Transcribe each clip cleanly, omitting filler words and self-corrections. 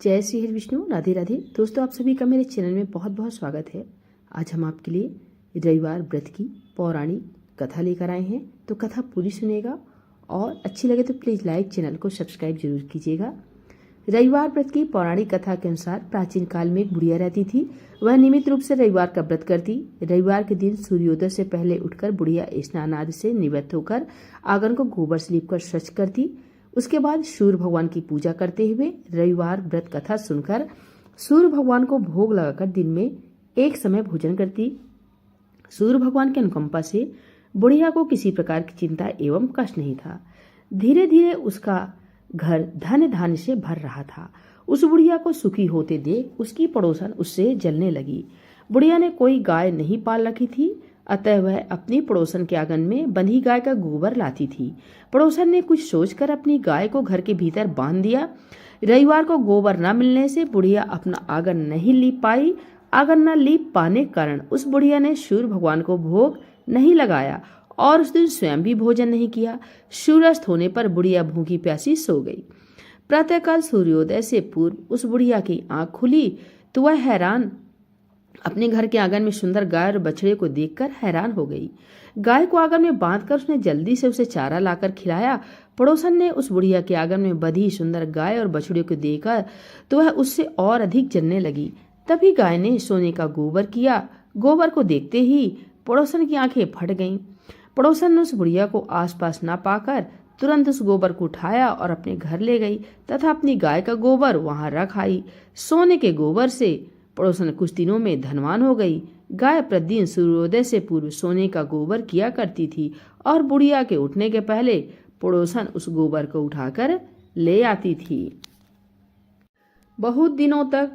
जय श्री हरि विष्णु, राधे राधे। दोस्तों, आप सभी का मेरे चैनल में बहुत बहुत स्वागत है। आज हम आपके लिए रविवार व्रत की पौराणिक कथा लेकर आए हैं, तो कथा पूरी सुनेगा और अच्छी लगे तो प्लीज़ लाइक, चैनल को सब्सक्राइब जरूर कीजिएगा। रविवार व्रत की पौराणिक कथा के अनुसार प्राचीन काल में एक बुढ़िया रहती थी। वह नियमित रूप से रविवार का व्रत करती। रविवार के दिन सूर्योदय से पहले उठकर बुढ़िया स्नान आदि से निवृत्त होकर आंगन को गोबर से लीपकर स्वच्छ करती। उसके बाद सूर्य भगवान की पूजा करते हुए रविवार व्रत कथा सुनकर सूर्य भगवान को भोग लगाकर दिन में एक समय भोजन करती। सूर्य भगवान की अनुकंपा से बुढ़िया को किसी प्रकार की चिंता एवं कष्ट नहीं था। धीरे धीरे उसका घर धन धान्य से भर रहा था। उस बुढ़िया को सुखी होते देख उसकी पड़ोसन उससे जलने लगी। बुढ़िया ने कोई गाय नहीं पाल रखी थी, अतः वह अपनी पड़ोसन के आंगन में बंधी गाय का गोबर लाती थी। पड़ोसन ने कुछ सोचकर अपनी गाय को घर के भीतर बांध दिया। रविवार को गोबर न मिलने से बुढ़िया अपना आंगन नहीं लीप पाई। आंगन न लीप पाने के कारण उस बुढ़िया ने सूर्य भगवान को भोग नहीं लगाया और उस दिन स्वयं भी भोजन नहीं किया। सूर्यास्त होने पर बुढ़िया भूखी प्यासी सो गई। प्रातःकाल सूर्योदय से पूर्व उस बुढ़िया की आंख खुली तो वह हैरान अपने घर के आंगन में सुंदर गाय और बछड़े को देखकर हैरान हो गई। गाय को आंगन में बांधकर उसने जल्दी से उसे चारा लाकर खिलाया। पड़ोसन ने उस बुढ़िया के आंगन में बंधी सुंदर गाय और बछड़े को देखकर तो वह उससे और अधिक जलने लगी। तभी गाय ने सोने का गोबर किया। गोबर को देखते ही पड़ोसन की आंखें फट गईं। पड़ोसन ने उस बुढ़िया को आसपास न पाकर तुरंत उस गोबर को उठाया और अपने घर ले गई तथा अपनी गाय का गोबर वहां रख आई। सोने के गोबर से पड़ोसन कुछ दिनों में धनवान हो गई। गाय प्रतिदिन सूर्योदय से पूर्व सोने का गोबर किया करती थी और बुढ़िया के उठने के पहले पड़ोसन उस गोबर को उठाकर ले आती थी। बहुत दिनों तक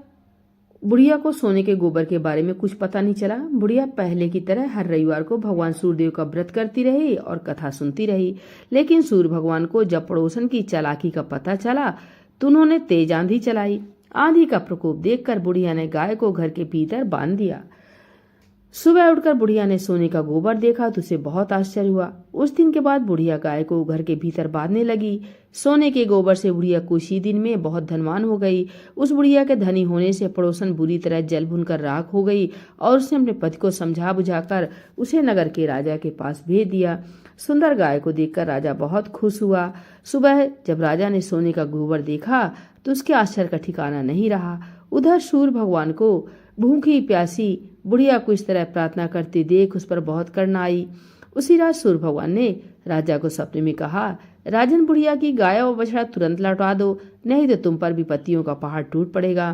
बुढ़िया को सोने के गोबर के बारे में कुछ पता नहीं चला। बुढ़िया पहले की तरह हर रविवार को भगवान सूर्यदेव का व्रत करती रही और कथा सुनती रही। लेकिन सूर्य भगवान को जब पड़ोसन की चालाकी का पता चला तो उन्होंने तेज आंधी चलाई। आंधी का प्रकोप देखकर बुढ़िया ने गाय को घर के भीतर बांध दिया। सुबह उठकर बुढ़िया ने सोने का गोबर देखा तो उसे बहुत आश्चर्य हुआ। उस दिन के बाद बुढ़िया गाय को घर के भीतर बांधने लगी। सोने के गोबर से बुढ़िया कुछ ही दिन में बहुत धनवान हो गई। उस बुढ़िया के धनी होने से पड़ोसन बुरी तरह जल भुनकर राख हो गई और उसने अपने पति को समझा बुझाकर उसे नगर के राजा के पास भेज दिया। सुंदर गाय को देखकर राजा बहुत खुश हुआ। सुबह जब राजा ने सोने का गोबर देखा तो उसके आश्चर्य का ठिकाना नहीं रहा। उधर सूर्य भगवान को भूखी प्यासी बुढ़िया को इस तरह प्रार्थना करते देख उस पर बहुत करुणा आई। उसी रात सूर्य भगवान ने राजा को सपने में कहा, राजन, बुढ़िया की गाय और बछड़ा तुरंत लौटा दो, नहीं तो तुम पर विपत्तियों का पहाड़ टूट पड़ेगा,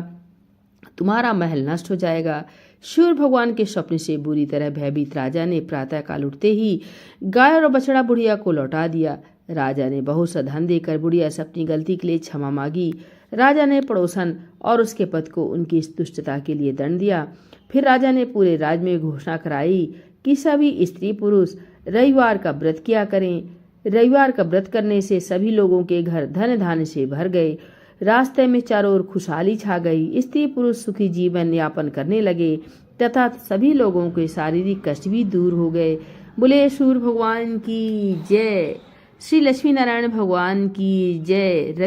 तुम्हारा महल नष्ट हो जाएगा। सूर्य भगवान के स्वप्न से बुरी तरह भयभीत राजा ने प्रातःकाल उठते ही गाय और बछड़ा बुढ़िया को लौटा दिया। राजा ने बहुत सा धन देकर बुढ़िया से अपनी गलती के लिए क्षमा मांगी। राजा ने पड़ोसन और उसके पति को उनकी इस दुष्टता के लिए दंड दिया। फिर राजा ने पूरे राज्य में घोषणा कराई कि सभी स्त्री पुरुष रविवार का व्रत किया करें। रविवार का व्रत करने से सभी लोगों के घर धन धान्य से भर गए। रास्ते में चारों ओर खुशहाली छा गई। स्त्री पुरुष सुखी जीवन यापन करने लगे तथा सभी लोगों के शारीरिक कष्ट भी दूर हो गए। बोले सूर्य भगवान की जय। श्री लक्ष्मी नारायण भगवान की जय।